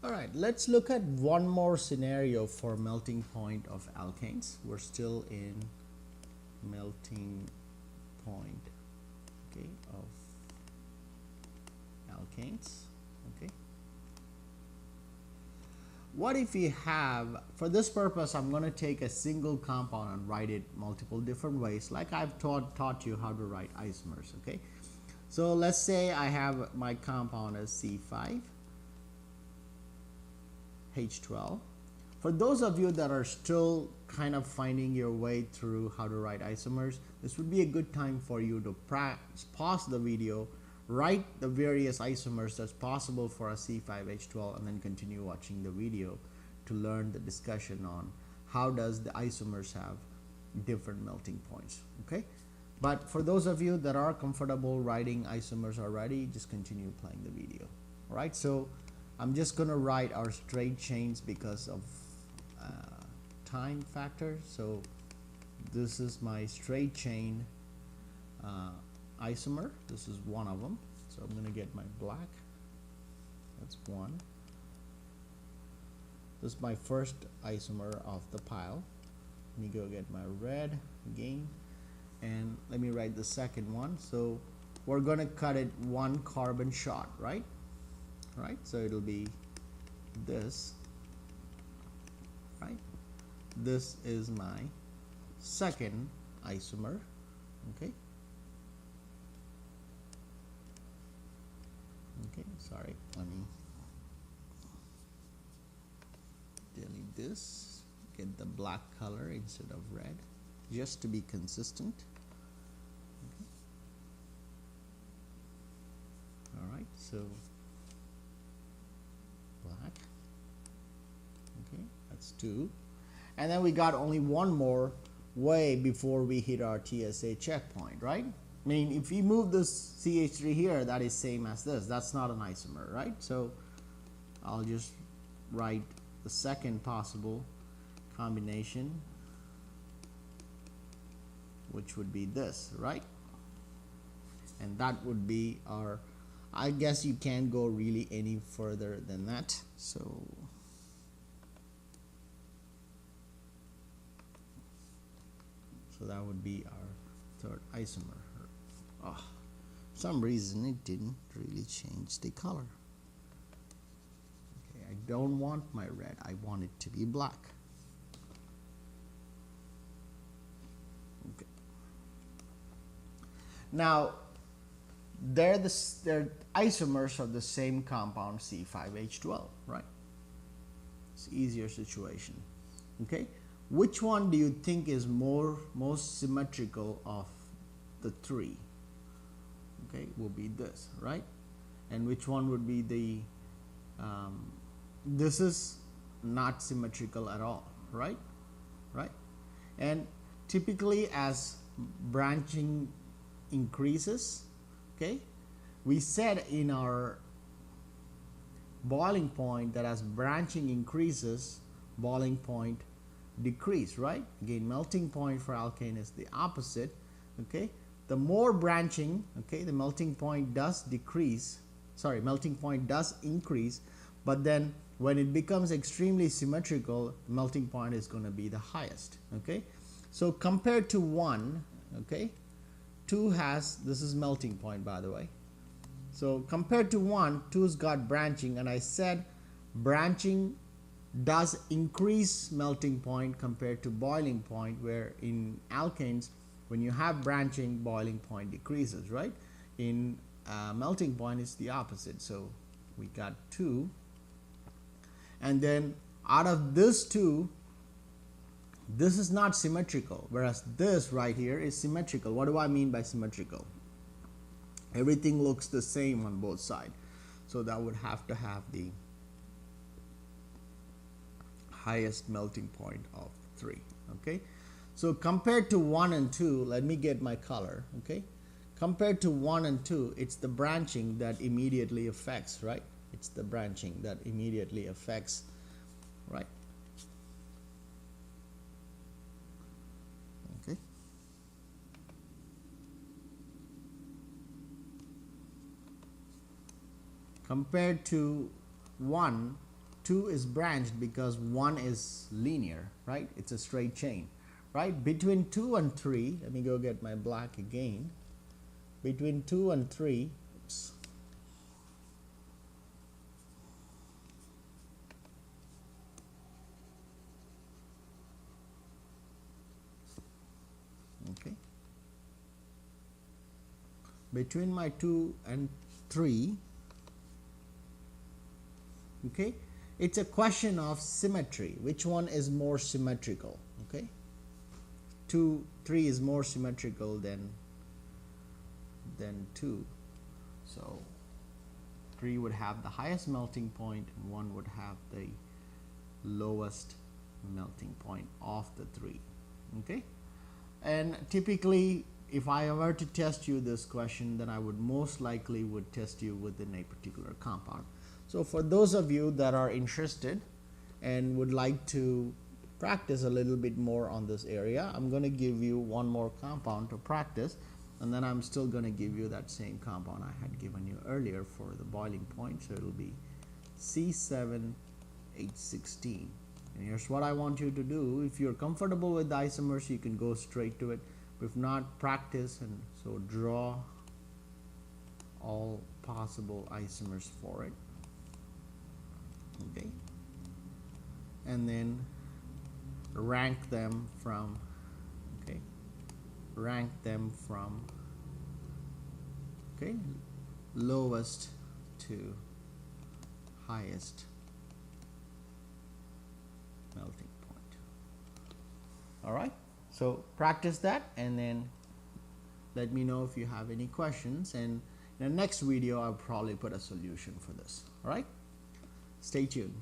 All right, let's look at one more scenario for melting point of alkanes. We're still in melting point, okay, of alkanes. Okay, what if we have, for this purpose I'm going to take a single compound and write it multiple different ways, like I've taught you how to write isomers. Okay, so let's say I have my compound as C5H12. For those of you that are still kind of finding your way through how to write isomers, this would be a good time for you to pause the video, write the various isomers that's possible for a C5H12, and then continue watching the video to learn the discussion on how does the isomers have different melting points. Okay, but for those of you that are comfortable writing isomers already, just continue playing the video. All right, so I'm just going to write our straight chains because of time factor. So this is my straight chain isomer. This is one of them. So I'm going to get my black. That's one. This is my first isomer of the pile. Let me go get my red again. And let me write the second one. So we're going to cut it one carbon short, right? Right, so it'll be this, right? This is my second isomer. Okay, sorry, let me delete this, get the black color instead of red, just to be consistent. Okay. All right, so black. Okay, that's two. And then we got only one more way before we hit our TSA checkpoint, right? I mean, if we move this CH3 here, that is same as this. That's not an isomer, right? So I'll just write the second possible combination, which would be this, right? And that would be our, I guess you can't go really any further than that. So that would be our third isomer. Oh, for some reason it didn't really change the color. Okay, I don't want my red, I want it to be black. Okay. Now they're isomers of the same compound C5H12, right? It's easier situation. Okay, which one do you think is most symmetrical of the three? Okay, will be this, right? And which one would be the this is not symmetrical at all, right? Right? And typically as branching increases, okay, we said in our boiling point that as branching increases, boiling point decrease, right? Again, melting point for alkane is the opposite. Okay, the more branching, okay, the melting point does decrease, sorry, melting point does increase, but then when it becomes extremely symmetrical, melting point is going to be the highest. Okay, so compared to 1, okay, 2 has, this is melting point by the way, so compared to 1, 2's got branching, and I said branching does increase melting point compared to boiling point, where in alkanes when you have branching, boiling point decreases, right? In melting point it's the opposite. So we got 2, and then out of this 2, this is not symmetrical, whereas this right here is symmetrical. What do I mean by symmetrical? Everything looks the same on both sides, so that would have to have the highest melting point of 3. Okay, so compared to 1 and 2, let me get my color. Okay, compared to 1 and 2, it's the branching that immediately affects, right? It's the branching that immediately affects, right? Okay, compared to 1, 2 is branched because 1 is linear, right? It's a straight chain, right? Between 2 and 3, let me go get my black again. Between 2 and 3, oops, okay, between my 2 and 3, okay, it's a question of symmetry. Which one is more symmetrical? Okay, 3 is more symmetrical than 2, so 3 would have the highest melting point and 1 would have the lowest melting point of the 3. Okay, and typically if I were to test you this question, then I would most likely would test you within a particular compound. So for those of you that are interested and would like to practice a little bit more on this area, I'm going to give you one more compound to practice, and then I'm still going to give you that same compound I had given you earlier for the boiling point. So it will be C7H16. And here's what I want you to do. If you're comfortable with the isomers, you can go straight to it. If not, practice, and so draw all possible isomers for it. Okay, and then rank them from lowest to highest melting point. All right, so practice that and then let me know if you have any questions, and in the next video I'll probably put a solution for this. All right, stay tuned.